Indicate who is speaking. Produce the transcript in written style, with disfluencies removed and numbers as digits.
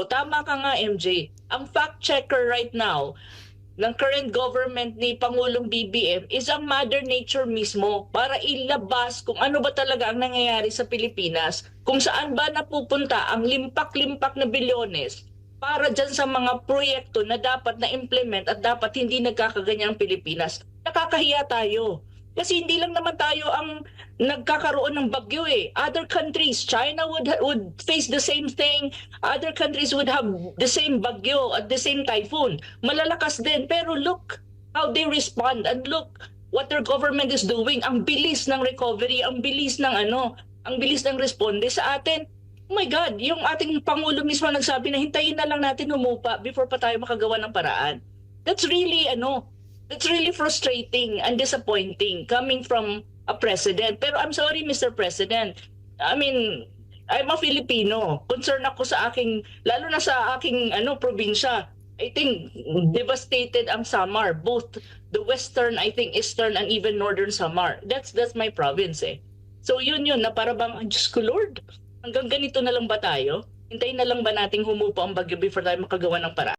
Speaker 1: tama ka nga MJ. Ang fact checker right now ng current government ni Pangulong BBM is ang Mother Nature mismo para ilabas kung ano ba talaga ang nangyayari sa Pilipinas, kung saan ba napupunta ang limpak-limpak na bilyones para dyan sa mga proyekto na dapat na-implement at dapat hindi nagkakaganyan ang Pilipinas. Nakakahiya tayo. Kasi hindi lang naman tayo ang nagkakaroon ng bagyo eh. Other countries, China would face the same thing. Other countries would have the same bagyo at the same typhoon. Malalakas din. Pero look how they respond and look what their government is doing. Ang bilis ng recovery, ang bilis ng ang bilis ng responde sa atin. Oh my God, yung ating Pangulo mismo nagsabi na hintayin na lang natin humupa before pa tayo makagawa ng paraan. That's really That's really frustrating and disappointing coming from a president. Pero I'm sorry, Mr. President. I mean, I'm a Filipino. Concerned ako sa aking, lalo na sa aking probinsya. I think devastated ang Samar, both the western, I think eastern and even northern Samar. That's my province eh. So yun na para bang, Diyos ko Lord, hanggang ganito na lang ba tayo? Hintayin na lang ba nating humupa ang bagyo before tayo makagawa ng paraan?